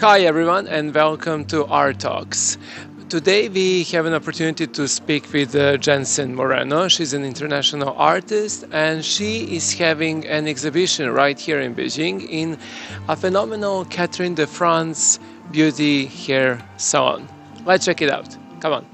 Hi, everyone, and welcome to our talks. Today, we have an opportunity to speak with Jensen Moreno. She's an international artist, and she is having an exhibition right here in Beijing in a phenomenal Catherine de France beauty hair salon. Let's check it out. Come on.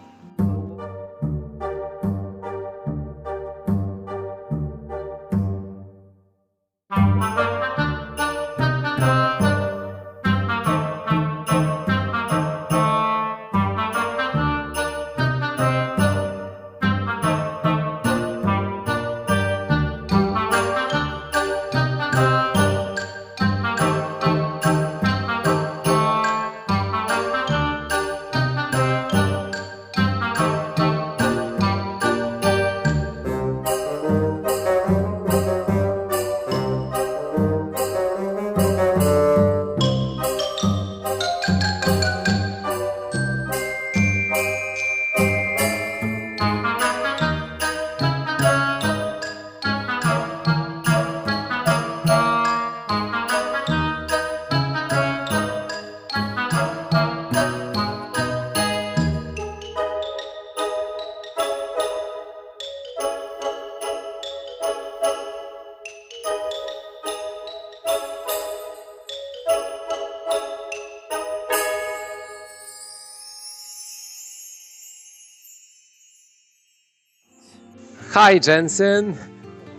Hi, Jensen.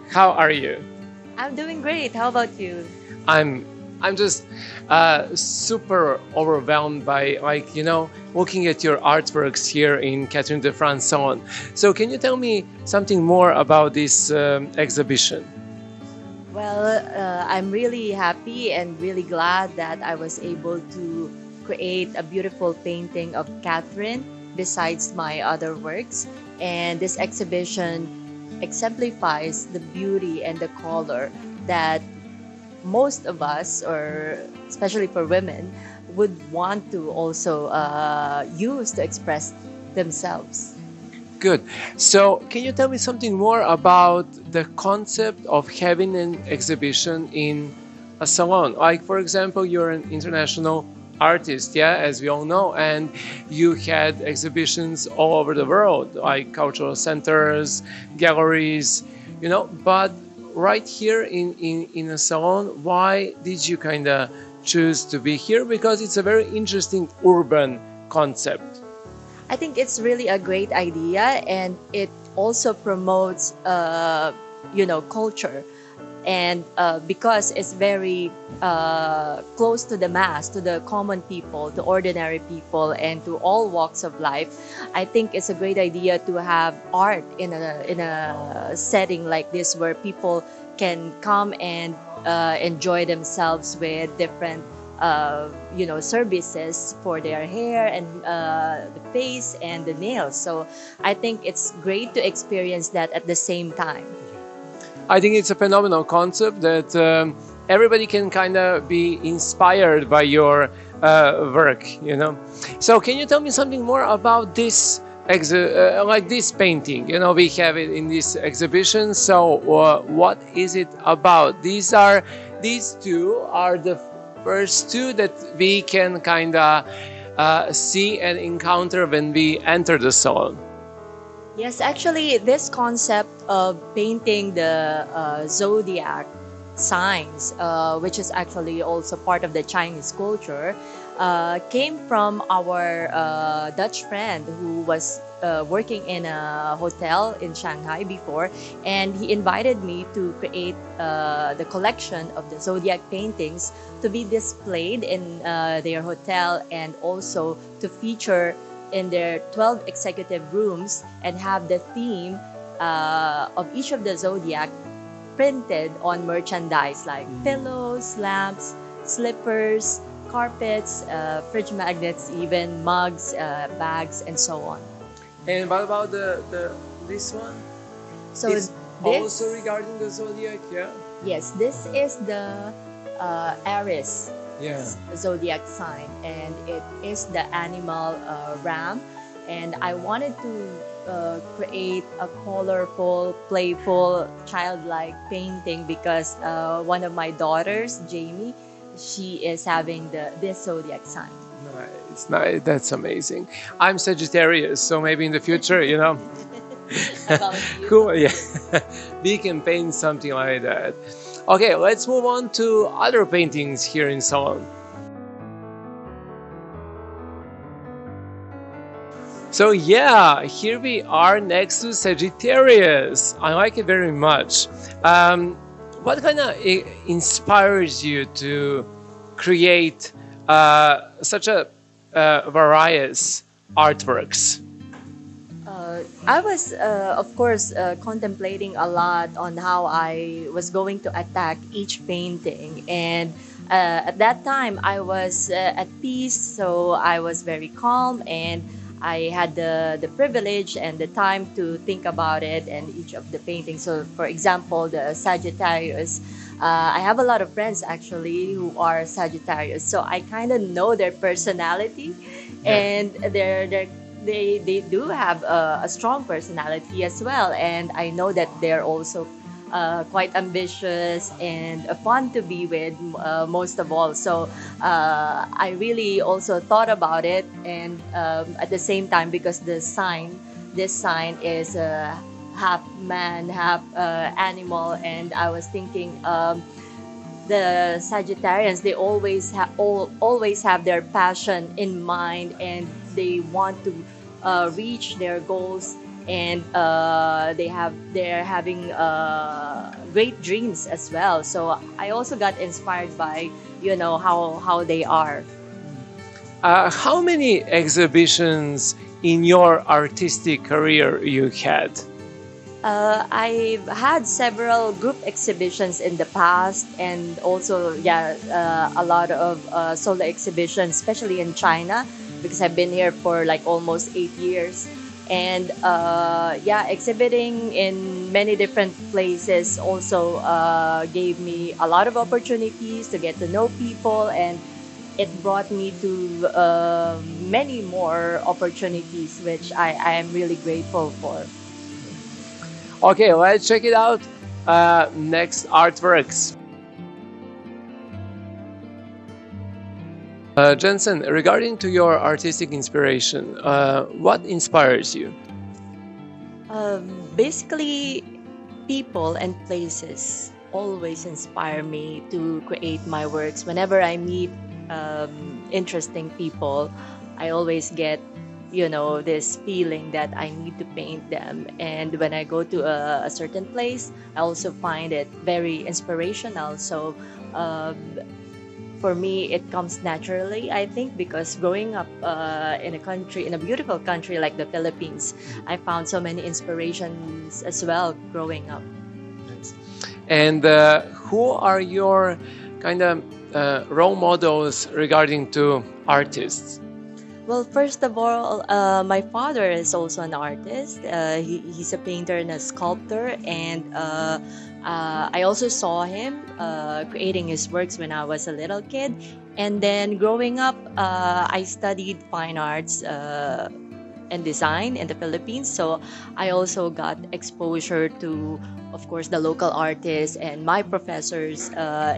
How are you? I'm doing great. How about you? I'm I'm just super overwhelmed by looking at your artworks here in Catherine de France salon. So can you tell me something more about this exhibition? Well, I'm really happy and really glad that I was able to create a beautiful painting of Catherine besides my other works. And this exhibition exemplifies the beauty and the color that most of us, or especially for women, would want to also use to express themselves. Good. So can you tell me something more about the concept of having an exhibition in a salon? Like, for example, you're an international artist, yeah, as we all know, and you had exhibitions all over the world, like cultural centers, galleries, but right here in a salon, why did you kind of choose to be here? Because it's a very interesting urban concept. I think it's really a great idea, and it also promotes, culture. And because it's very close to the mass, to the common people, to ordinary people, and to all walks of life, I think it's a great idea to have art in a setting like this where people can come and enjoy themselves with different services for their hair and the face and the nails. So I think it's great to experience that at the same time. I think it's a phenomenal concept that everybody can kind of be inspired by your work. So, can you tell me something more about this, like this painting? We have it in this exhibition. So, what is it about? These two are the first two that we can kind of see and encounter when we enter the salon. Yes, actually, this concept of painting the zodiac signs, which is actually also part of the Chinese culture, came from our Dutch friend who was working in a hotel in Shanghai before, and he invited me to create the collection of the zodiac paintings to be displayed in their hotel, and also to feature in their 12 executive rooms, and have the theme of each of the zodiac printed on merchandise like pillows, lamps, slippers, carpets, fridge magnets, even mugs, bags, and so on. And what about the this one? So It's this, also regarding the zodiac, yeah? yes, this is the Aries Yeah. zodiac sign, and it is the animal ram. And I wanted to create a colorful, playful, childlike painting because one of my daughters, Jamie, she is having this zodiac sign. Nice, nice. That's amazing. I'm Sagittarius, so maybe in the future, About you. cool. Yeah, we can paint something like that. Okay, let's move on to other paintings here in Salon. So yeah, here we are next to Sagittarius. I like it very much. What kind of inspires you to create such a various artworks? I was, of course, contemplating a lot on how I was going to attack each painting. And at that time, I was at peace, so I was very calm, and I had the privilege and the time to think about it and each of the paintings. So, for example, the Sagittarius. I have a lot of friends actually who are Sagittarius, so I kind of know their personality, Yeah. and they do have a strong personality as well, and I know that they're also quite ambitious and fun to be with, most of all. So I really also thought about it, and at the same time, because this sign is half man, half animal, and I was thinking. The Sagittarians, they always have their passion in mind, and they want to reach their goals, and they're having great dreams as well. So I also got inspired by how they are. How many exhibitions in your artistic career you had? I've had several group exhibitions in the past, and also, yeah, a lot of solo exhibitions, especially in China, because I've been here for like almost 8 years. And yeah, exhibiting in many different places also gave me a lot of opportunities to get to know people, and it brought me to many more opportunities, which I am really grateful for. Okay, let's check it out. Next artworks. Jensen, regarding to your artistic inspiration, what inspires you? Basically, people and places always inspire me to create my works. Whenever I meet interesting people, I always get, this feeling that I need to paint them. And when I go to a certain place, I also find it very inspirational. So, for me, it comes naturally, I think, because growing up in a beautiful country like the Philippines, I found so many inspirations as well growing up. And who are your kind of role models regarding to artists? Well, first of all, my father is also an artist. He's a painter and a sculptor, and I also saw him creating his works when I was a little kid. And then growing up, I studied fine arts and design in the Philippines. So I also got exposure to, of course, the local artists and my professors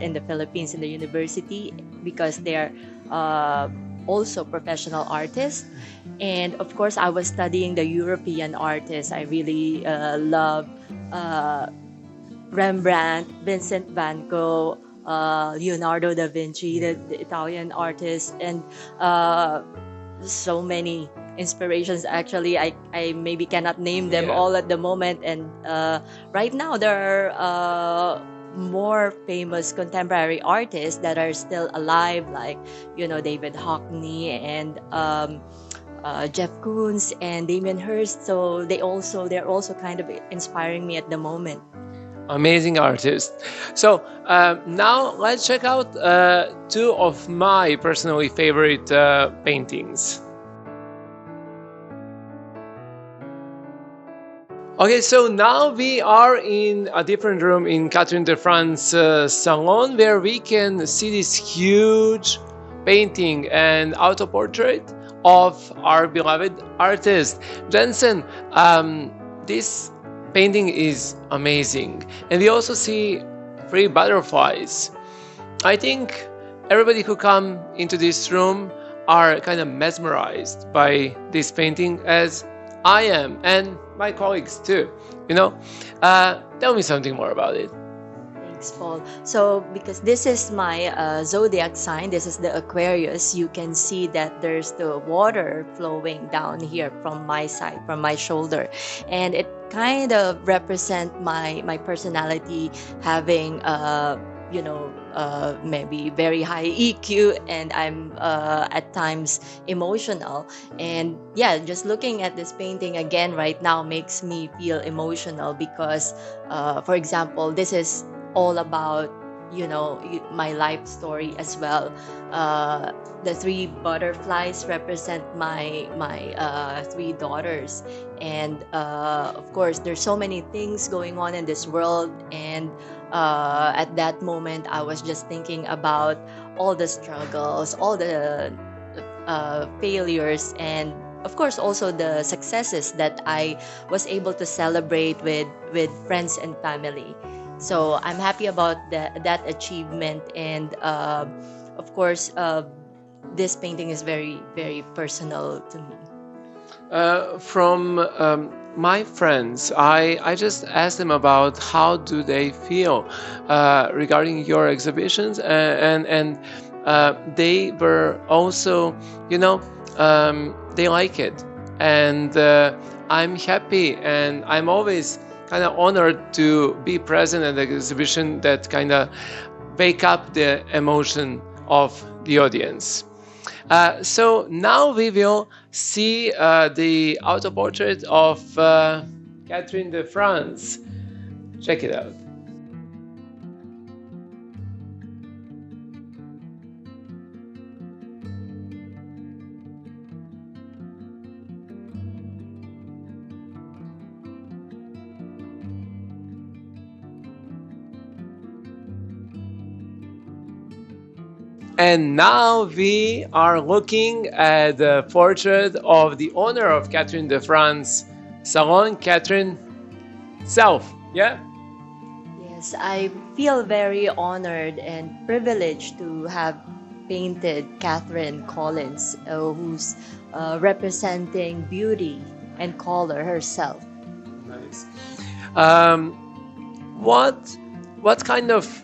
in the Philippines in the university, because they're also professional artists. And of course, I was studying the European artists. I really love uh, Rembrandt, Vincent van Gogh, Leonardo da Vinci, the Italian artist, and so many inspirations. Actually, I maybe cannot name them Yeah. all at the moment. And right now, there are more famous contemporary artists that are still alive, like David Hockney and Jeff Koons and Damien Hirst. So they're also kind of inspiring me at the moment. Amazing artist. So now let's check out two of my personally favorite paintings. Okay, so now we are in a different room in Catherine de France salon, where we can see this huge painting and auto portrait of our beloved artist Jensen. This painting is amazing, and we also see three butterflies. I think everybody who come into this room are kind of mesmerized by this painting, as I am, and my colleagues too. You know, tell me something more about it. Thanks, Paul. So, because this is my zodiac sign, this is the Aquarius, you can see that there's the water flowing down here from my side, from my shoulder. And it kind of represent my personality having, maybe very high EQ, and I'm at times emotional. And yeah, just looking at this painting again right now makes me feel emotional because, for example, this is all about my life story as well. The three butterflies represent my three daughters, and of course there's so many things going on in this world. And at that moment I was just thinking about all the struggles, all the failures, and of course also the successes that I was able to celebrate with friends and family. So I'm happy about that achievement. And of course, this painting is very, very personal to me. From my friends, I just asked them about how do they feel regarding your exhibitions, and they were also, they like it, and I'm happy, and I'm always kind of honored to be present at the exhibition that kind of wake up the emotion of the audience. So now we will see the auto portrait of Catherine de France. Check it out. And now we are looking at the portrait of the owner of Catherine de France Salon, Catherine self. Yeah? Yes, I feel very honored and privileged to have painted Catherine Collins, who's representing beauty and color herself. Nice. What kind of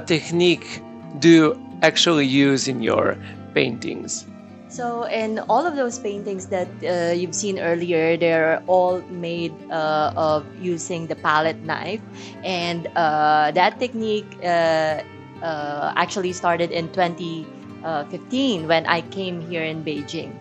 technique do you actually use in your paintings? So, in all of those paintings that you've seen earlier, they're all made of using the palette knife, and that technique actually started in 2015 when I came here in Beijing.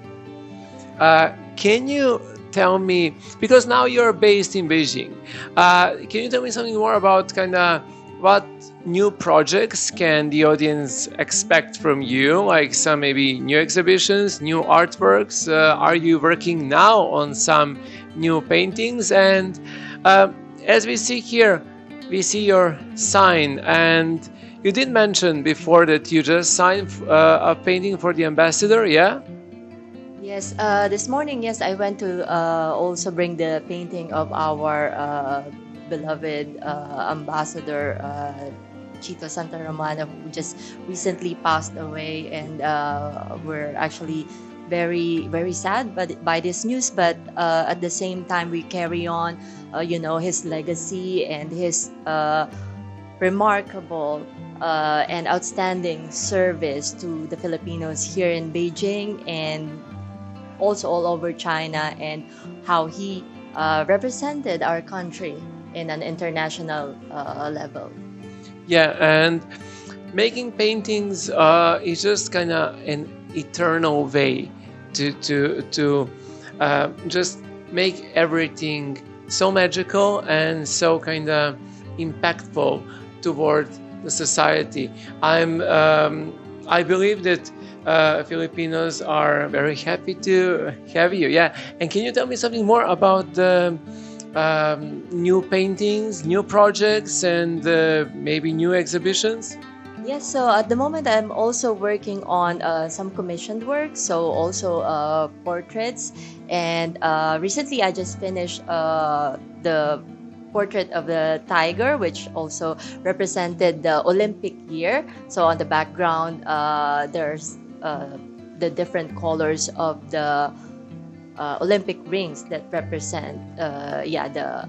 Can you tell me, because now you're based in Beijing, can you tell me something more about kind of what new projects can the audience expect from you, like some maybe new exhibitions, new artworks? Are you working now on some new paintings? And as we see here, we see your sign, and you did mention before that you just signed a painting for the ambassador, yeah? Yes, this morning, yes, I went to also bring the painting of our beloved ambassador, Chito Santa Romana, who just recently passed away, and we're actually very, very sad by this news. But at the same time, we carry on, his legacy and his remarkable and outstanding service to the Filipinos here in Beijing and also all over China, and how he represented our country in an international level. Yeah, and making paintings is just kind of an eternal way to just make everything so magical and so kind of impactful toward the society. I believe that Filipinos are very happy to have you. Yeah, and can you tell me something more about the new paintings, new projects, and maybe new exhibitions? Yes, so at the moment I'm also working on some commissioned work, so also portraits. And recently I just finished the portrait of the tiger, which also represented the Olympic year. So on the background, there's the different colors of the Olympic rings that represent the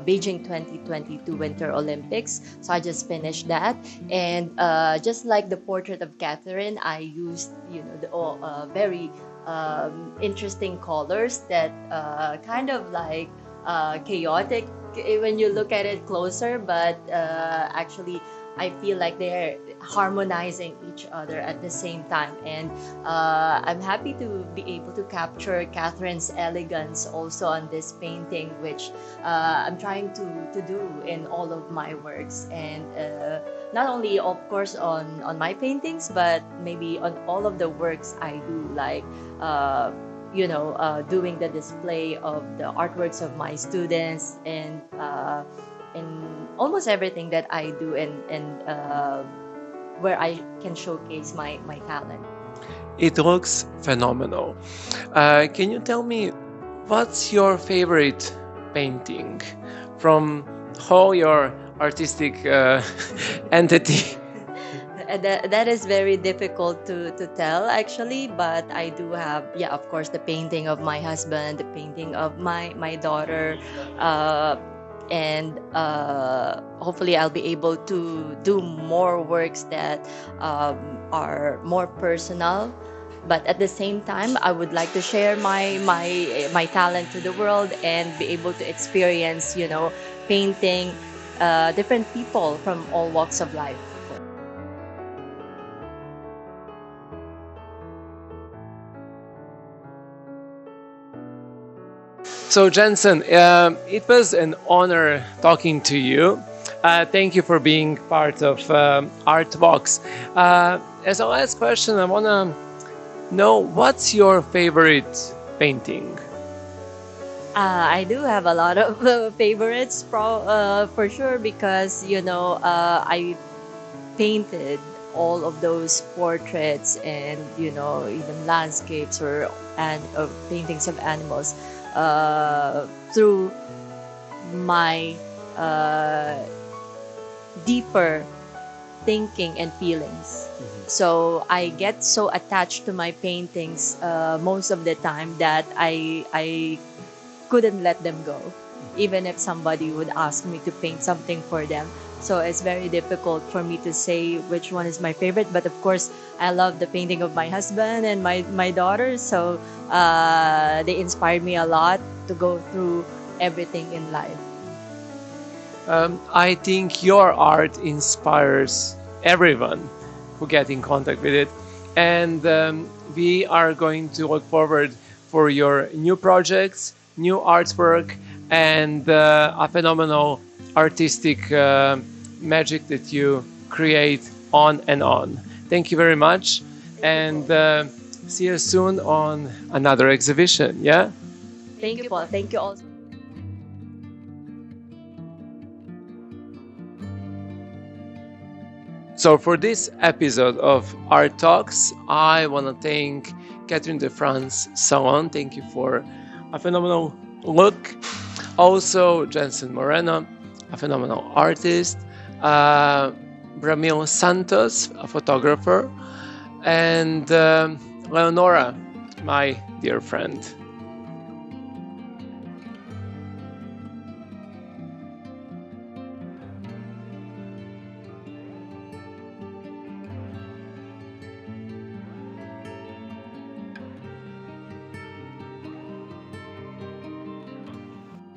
Beijing 2022 Winter Olympics. So I just finished that, and just like the portrait of Catherine, I used the very interesting colors that kind of like chaotic when you look at it closer, but actually I feel like they're harmonizing each other at the same time. And I'm happy to be able to capture Catherine's elegance also on this painting, which I'm trying to do in all of my works. And not only, of course, on my paintings, but maybe on all of the works I do, like doing the display of the artworks of my students, and in almost everything that I do, and where I can showcase my talent. It looks phenomenal. Can you tell me what's your favorite painting from all your artistic entity? That is very difficult to tell actually, but I do have, of course, the painting of my husband, the painting of my daughter, and hopefully I'll be able to do more works that are more personal. But at the same time, I would like to share my talent to the world and be able to experience, painting different people from all walks of life. So Jensen, it was an honor talking to you. Thank you for being part of Artbox. As a last question, I want to know, what's your favorite painting? I do have a lot of favorites, for sure, because I painted all of those portraits and even landscapes or paintings of animals through my deeper thinking and feelings. So I get so attached to my paintings most of the time that I couldn't let them go, even if somebody would ask me to paint something for them. So it's very difficult for me to say which one is my favorite. But of course, I love the painting of my husband and my daughter. So they inspired me a lot to go through everything in life. I think your art inspires everyone who get in contact with it. And we are going to look forward for your new projects, new artwork, and a phenomenal artistic magic that you create on and on. Thank you very much, and see you soon on another exhibition. Yeah? Thank you, Paul. Thank you also. So for this episode of Art Talks, I want to thank Catherine de France Salon. Thank you for a phenomenal look. Also, Jensen Moreno, a phenomenal artist. Bramil Santos, a photographer. And Leonora, my dear friend.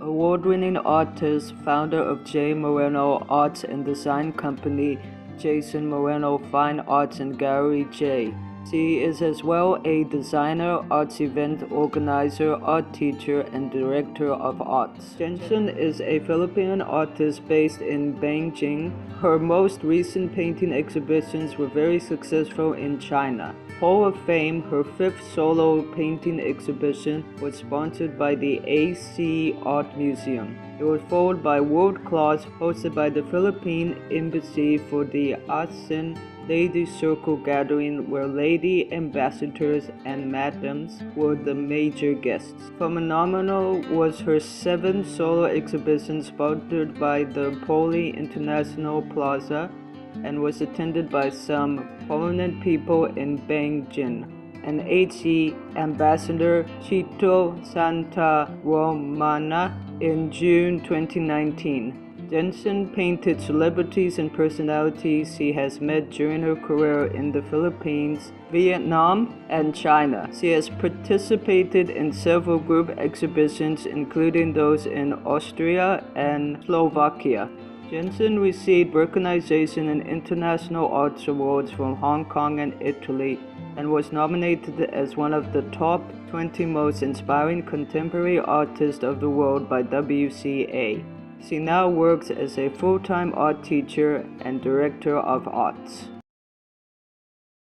Award-winning artist, founder of J. Moreno Arts and Design Company, Jensen Moreno Fine Arts and Gallery J. She is as well a designer, arts event organizer, art teacher, and director of arts. Jensen is a Filipino artist based in Beijing. Her most recent painting exhibitions were very successful in China. Hall of Fame, her fifth solo painting exhibition, was sponsored by the AC Art Museum. It was followed by World Class, hosted by the Philippine Embassy for the ASEAN Lady Circle gathering, where lady ambassadors and madams were the major guests. Phenomenal was her 7th solo exhibition sponsored by the Poly International Plaza and was attended by some prominent people in Beijing. And HE Ambassador Chito Santa Romana in June 2019. Jensen painted celebrities and personalities she has met during her career in the Philippines, Vietnam, and China. She has participated in several group exhibitions, including those in Austria and Slovakia. Jensen received recognition in international arts awards from Hong Kong and Italy, and was nominated as one of the top 20 most inspiring contemporary artists of the world by WCA. She now works as a full-time art teacher and director of arts.